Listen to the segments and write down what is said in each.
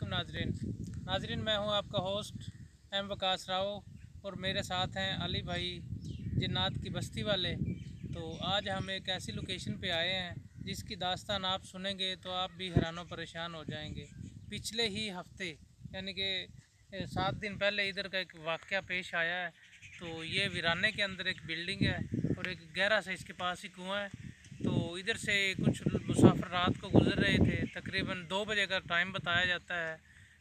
नाजरीन मैं हूं आपका होस्ट एम वकास राव और मेरे साथ हैं अली भाई जिन्नात की बस्ती वाले। तो आज हम एक ऐसी लोकेशन पे आए हैं जिसकी दास्तान आप सुनेंगे तो आप भी हैरान परेशान हो जाएंगे। पिछले ही हफ्ते यानी कि 7 दिन पहले इधर का एक वाक़या पेश आया है। तो ये वीराने के अंदर एक बिल्डिंग है और एक गहरा सा इसके पास ही कुआं है। तो इधर से कुछ मुसाफिर रात को गुजर रहे थे, तकरीबन 2 बजे का टाइम बताया जाता है।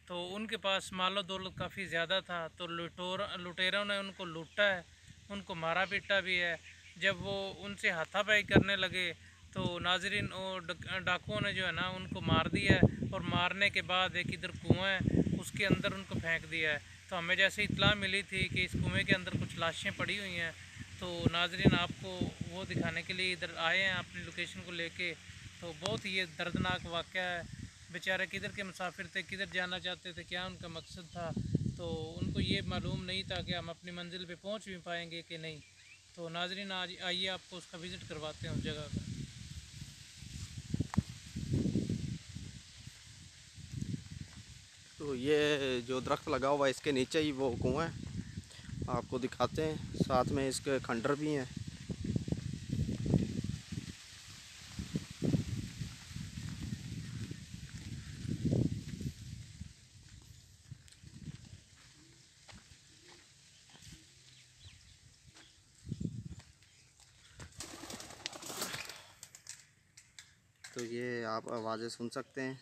तो उनके पास मालो दौलत काफ़ी ज़्यादा था, तो लुटेरों ने उनको लूटा है, उनको मारा पीटा भी है। जब वो उनसे हाथापाई करने लगे तो नाजरीन और डाकुओं ने जो है ना उनको मार दिया है और मारने के बाद एक इधर कुआं है उसके अंदर उनको फेंक दिया है। तो हमें जैसे इत्तला मिली थी कि इस कुएं के अंदर कुछ लाशें पड़ी हुई हैं, तो नाजरीन आपको वो दिखाने के लिए इधर आए हैं अपनी लोकेशन को लेके। तो बहुत ही ये दर्दनाक वाक़या है। बेचारे किधर के मुसाफिर थे, किधर जाना चाहते थे, क्या उनका मकसद था, तो उनको ये मालूम नहीं था कि हम अपनी मंजिल पे पहुंच भी पाएंगे कि नहीं। तो नाजरीन आज आइए आपको उसका विज़िट करवाते हैं उस जगह का। तो ये जो दरख्त लगा हुआ है इसके नीचे ही वो कुआं है, आपको दिखाते हैं। साथ में इसके खंडर भी हैं। तो ये आप आवाज़ें सुन सकते हैं।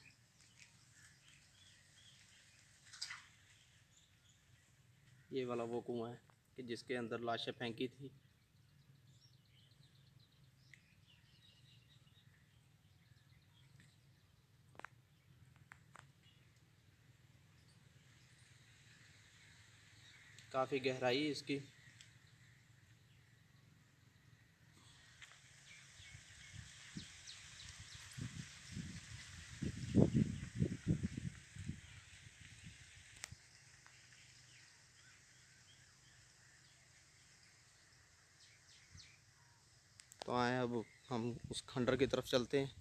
ये वाला वो कुआं है कि जिसके अंदर लाशें फेंकी थी। काफ़ी गहराई है इसकी। तो आए अब हम उस खंडर की तरफ चलते हैं।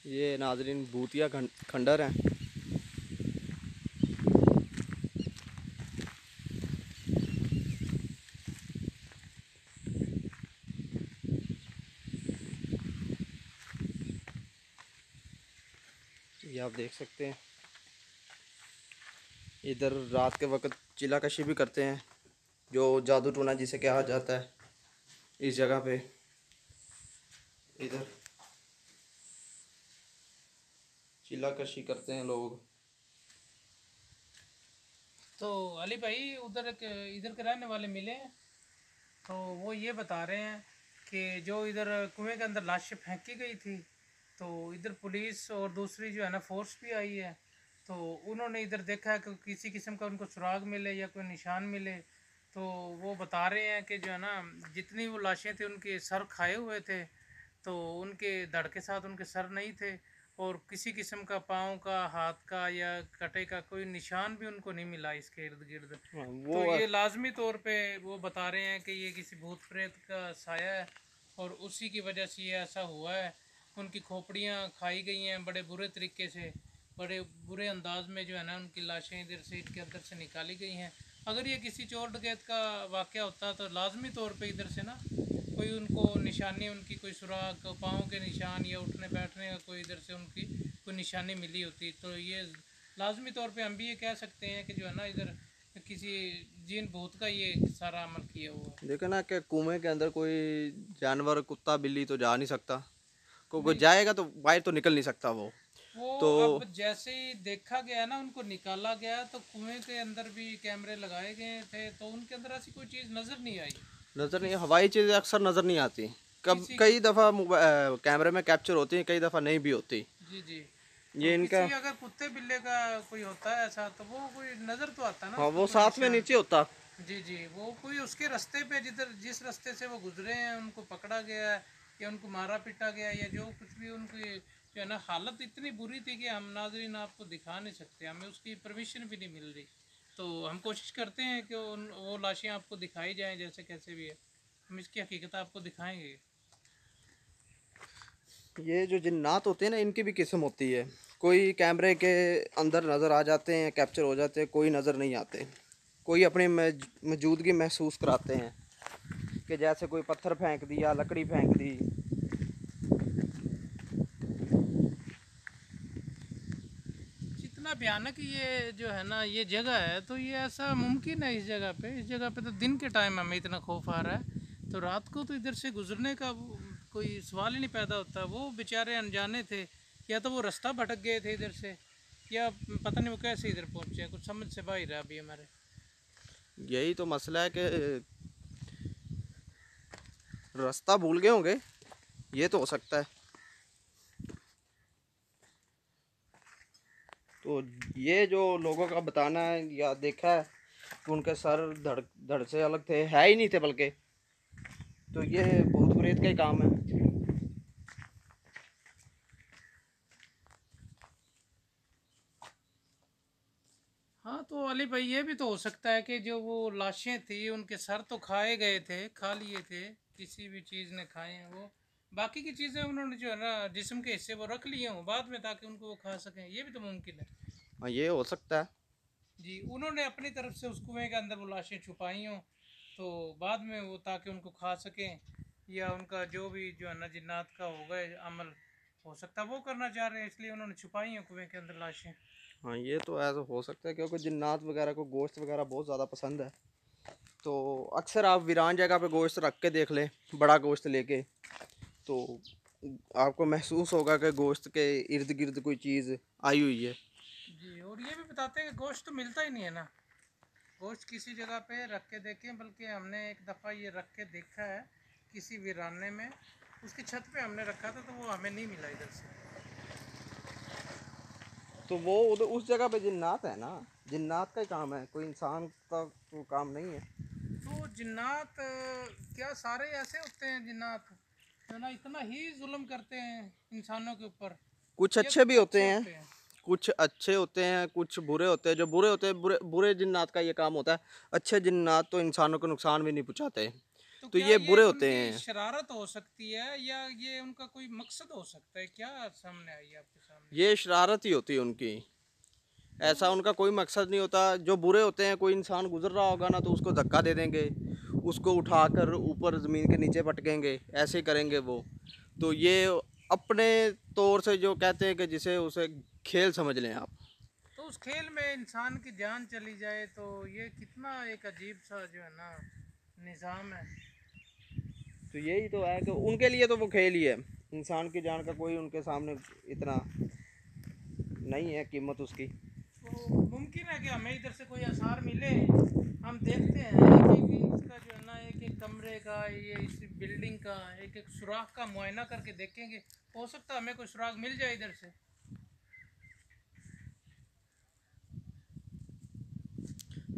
ये नाजरीन भूतिया खंडर है। ये आप देख सकते हैं। इधर रात के वक्त चिल्लाकशी भी करते हैं, जो जादू टूना जिसे कहा जाता है। इस जगह पे इधर चिल्लाकशी करते हैं लोग। तो अली भाई इधर के रहने वाले मिले हैं, तो वो ये बता रहे हैं कि जो इधर कुएं के अंदर लाशें फेंकी गई थी, तो इधर पुलिस और दूसरी जो है ना फोर्स भी आई है। तो उन्होंने इधर देखा है कि किसी किस्म का उनको सुराग मिले या कोई निशान मिले। तो वो बता रहे हैं कि जो है ना जितनी वो लाशें थी उनके सर खाए हुए थे, तो उनके धड़ के साथ उनके सर नहीं थे और किसी किस्म का पाँव का, हाथ का या कटे का कोई निशान भी उनको नहीं मिला इसके इर्द गिर्द। हाँ, तो वो ये लाजमी तौर पे वो बता रहे हैं कि ये किसी भूत प्रेत का साया है और उसी की वजह से ये ऐसा हुआ है। उनकी खोपड़ियाँ खाई गई हैं बड़े बुरे तरीके से, बड़े बुरे अंदाज में जो है ना उनकी लाशें इधर से इनके अंदर से निकाली गई हैं। अगर ये किसी चोर डकैत का वाक़या होता तो लाजमी तौर पे इधर से ना कोई उनको निशानी, उनकी कोई सुराग, पाँव के निशान या उठने बैठने का कोई इधर से उनकी कोई निशानी मिली होती। तो ये लाजमी तौर पे हम भी ये कह सकते हैं कि जो है ना इधर किसी जिन भूत का ये सारा अमल किया हुआ है। देखे ना कि कुएं के अंदर कोई जानवर, कुत्ता बिल्ली तो जा नहीं सकता। कोई नहीं, जाएगा तो बाहर तो निकल नहीं सकता वो। वो तो अब जैसे ही देखा गया ना उनको निकाला गया, तो कुएं के अंदर भी कैमरे लगाए गए थे, तो उनके अंदर ऐसी कोई चीज़ नज़र नहीं आई। नज़र नहीं, किस हवाई चीज़ें अक्सर नज़र नहीं आती। कब किसी कई दफ़ा कैमरे में कैप्चर होती हैं, कई दफ़ा नहीं भी होती। जी जी। तो ये इनका। किसी अगर कुत्ते बिल्ले का कोई होता है ऐसा, तो वो कोई नज़र तो आता ना हाँ, उसको वो कोई साथ में निशान। नीचे होता। जी जी, वो कोई उसके रास्ते पे जिस रास्ते से वो गुजरे हैं उनको पकड़ा गया है या उनको मारा पीटा गया या जो कुछ भी उनकी जो है ना हालत इतनी बुरी थी कि हम नाजरीन आपको दिखा नहीं सकते, हमें उसकी परमिशन भी नहीं मिल रही। तो हम कोशिश करते हैं कि वो लाशें आपको दिखाई जाएं जैसे कैसे भी है। हम इसकी हकीकत आपको दिखाएंगे। ये जो जिन्नात होते हैं ना, इनकी भी किस्म होती है। कोई कैमरे के अंदर नज़र आ जाते हैं, कैप्चर हो जाते हैं, कोई नज़र नहीं आते। कोई अपनी मौजूदगी महसूस कराते हैं कि जैसे कोई पत्थर फेंक दिया, लकड़ी फेंक दी। जितना भयानक ये जो है ना ये जगह है, तो ये ऐसा मुमकिन है इस जगह पे तो दिन के टाइम हमें इतना खौफ आ रहा है, तो रात को तो इधर से गुजरने का कोई सवाल ही नहीं पैदा होता। वो बेचारे अनजाने थे, या तो वो रास्ता भटक गए थे इधर से, या पता नहीं वो कैसे इधर पहुंचे हैं, कुछ समझ से बाहर है अभी हमारे। यही तो मसला है कि रास्ता भूल गए होंगे, ये तो हो सकता है। तो ये जो लोगों का बताना है या देखा है कि उनके सर धड़ धड़ से अलग थे, है ही नहीं थे बल्कि, तो ये भूत प्रेत का ही काम है। हाँ तो अली भाई ये भी तो हो सकता है कि जो वो लाशें थी उनके सर तो खाए गए थे, खा लिए थे, किसी भी चीज़ ने खाए हैं वो, बाकी की चीज़ें उन्होंने जो है ना जिस्म के हिस्से वो रख लिए हों बाद में ताकि उनको वो खा सकें, ये भी तो मुमकिन है। हाँ, ये हो सकता है। जी, उन्होंने अपनी तरफ से उस कुएं के अंदर वो लाशें छुपाई हों, तो बाद में वो ताकि उनको खा सकें, या उनका जो भी जो है ना जिन्नात का होगा अमल, हो सकता है वो करना चाह रहे हैं इसलिए उन्होंने छुपाई हैं कुएं के अंदर लाशें। हाँ, ये तो ऐसा हो सकता है क्योंकि जिन्नात वगैरह को गोश्त वगैरह बहुत ज़्यादा पसंद है। तो अक्सर आप वीरान जगह पे गोश्त रख के देख लें, बड़ा गोश्त लेके, तो आपको महसूस होगा कि गोश्त के इर्द गिर्द कोई चीज़ आई हुई है। जी, और ये भी बताते हैं कि गोश्त तो मिलता ही नहीं है ना, गोश्त किसी जगह पे रख के देखें, बल्कि हमने एक दफ़ा ये रख के देखा है किसी वीराने में, उसकी छत पे हमने रखा था तो वो हमें नहीं मिला इधर से। तो वो उधर उस जगह पे जिन्नात है ना, जिन्नात का ही काम है, कोई इंसान का तो काम नहीं है। तो जिन्नात क्या सारे ऐसे होते हैं जिन्नात जो ना इतना ही जुल्म करते हैं इंसानों के ऊपर, कुछ या अच्छे भी कुछ होते अच्छे हैं, होते हैं? कुछ अच्छे होते हैं, कुछ बुरे होते हैं। जो बुरे होते हैं, बुरे बुरे जिन्नात का ये काम होता है। अच्छे जिन्नात तो इंसानों को नुकसान भी नहीं पहुंचाते, तो तो क्या ये ये बुरे होते उनकी हैं। शरारत हो सकती है, या ये उनका कोई मकसद हो सकता है, क्या सामने आई है आपके सामने? ये शरारत ही होती है उनकी, तो ऐसा उनका कोई मकसद नहीं होता। जो बुरे होते हैं, कोई इंसान गुजर रहा होगा ना तो उसको धक्का दे देंगे, उसको उठाकर ऊपर ज़मीन के नीचे पटकेंगे, ऐसे करेंगे वो। तो ये अपने तौर से जो कहते हैं कि जिसे उसे खेल समझ लें आप। तो उस खेल में इंसान की जान चली जाए तो ये कितना एक अजीब सा जो है ना निज़ाम है। तो यही तो है कि उनके लिए तो वो खेल ही है। इंसान की जान का कोई उनके सामने इतना नहीं है कीमत उसकी। तो मुमकिन है कि हमें इधर से कोई आसार मिले, हम देखते हैं एक एक इसका जो है ना एक एक कमरे का, ये इस बिल्डिंग का एक एक सुराख का मुआयना करके देखेंगे, हो सकता है हमें कोई सुराख मिल जाए इधर से।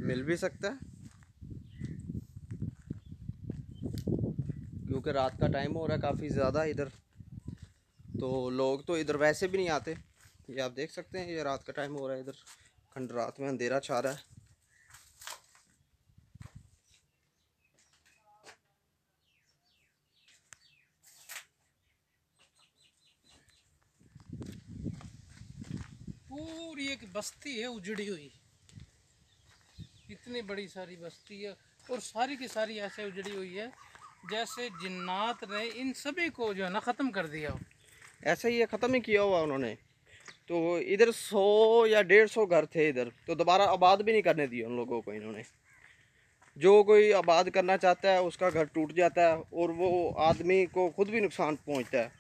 मिल भी सकता है क्योंकि रात का टाइम हो रहा है काफ़ी ज़्यादा इधर, तो लोग तो इधर वैसे भी नहीं आते। ये आप देख सकते हैं, ये रात का टाइम हो रहा है इधर, खंड रात में अंधेरा छा रहा है। पूरी एक बस्ती है उजड़ी हुई, इतनी बड़ी सारी बस्ती है, और सारी की सारी ऐसे उजड़ी हुई है जैसे जिन्नात ने इन सभी को जो है ना ख़त्म कर दिया हो। ऐसा ही है, ख़त्म ही किया हुआ उन्होंने। तो इधर 100 या 150 घर थे इधर, तो दोबारा आबाद भी नहीं करने दिए उन लोगों को इन्होंने। जो कोई आबाद करना चाहता है उसका घर टूट जाता है और वो आदमी को खुद भी नुकसान पहुंचता है।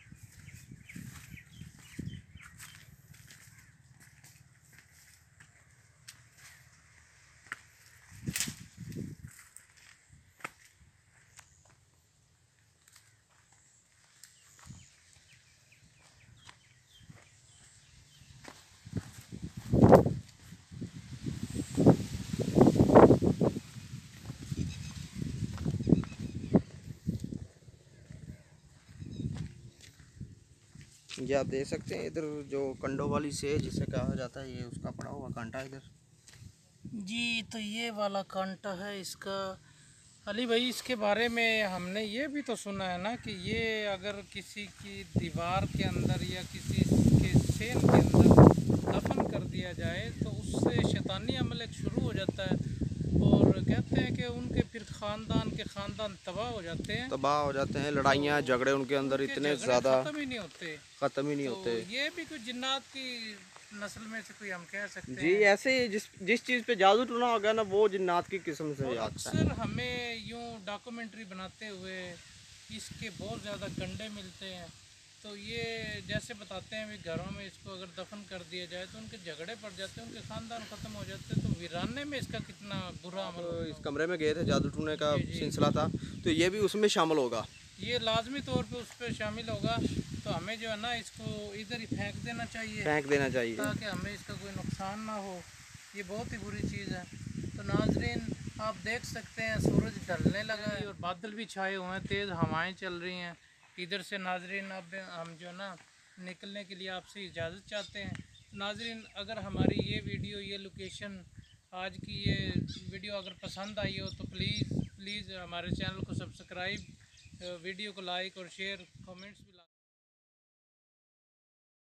ये आप देख सकते हैं इधर जो कंडों वाली सेज जिसे कहा जाता है, ये उसका पड़ा हुआ कांटा इधर। जी, तो ये वाला कांटा है इसका, अली भाई, इसके बारे में हमने ये भी तो सुना है ना कि ये अगर किसी की दीवार के अंदर या किसी के सेल के अंदर दफन कर दिया जाए तो उससे शैतानी अमल एक शुरू हो जाता है, और कहते हैं कि उनके फिर ख़ानदान तबाह हो जाते हैं। तबाह हो जाते हैं, लड़ाइयाँ झगड़े उनके अंदर उनके इतने झगड़े ज़्यादा ख़त्म ही नहीं होते। ख़त्म ही नहीं तो होते। ये भी कोई जिन्नात की नस्ल में से कोई हम कह सकते जी, हैं। ऐसे ही जिस जिस चीज़ पे जादू टूना हो गया ना, वो जिन्नात की किस्म से और आता है। अक्सर हमें यूँ डॉक्यूमेंट्री बनाते हुए इसके बहुत ज़्यादा कंडे मिलते हैं। तो ये जैसे बताते हैं भी घरों में इसको अगर दफन कर दिया जाए तो उनके झगड़े पड़ जाते हैं, उनके ख़ानदान ख़त्म हो जाते हैं। तो वीराने में इसका कितना बुरा अमल तो होता इस होगा। कमरे में गए थे, जादू टूने का जी जी, सिलसिला था, तो ये भी उसमें शामिल होगा। ये लाजमी तौर पे उस पर शामिल होगा। तो हमें जो है ना इसको इधर ही फेंक देना चाहिए फेंक देना चाहिए। ताकि हमें इसका कोई नुकसान ना हो। ये बहुत ही बुरी चीज़ है। तो नाजरीन, आप देख सकते हैं सूरज ढलने लगा है और बादल भी छाए हुए हैं, तेज़ हवाएं चल रही हैं इधर से। नाजरीन, अब हम जो है ना निकलने के लिए आपसे इजाज़त चाहते हैं। नाजरीन, अगर हमारी ये वीडियो, ये लोकेशन, आज की ये वीडियो अगर पसंद आई हो तो प्लीज़ हमारे चैनल को सब्सक्राइब, वीडियो को लाइक और शेयर, कमेंट्स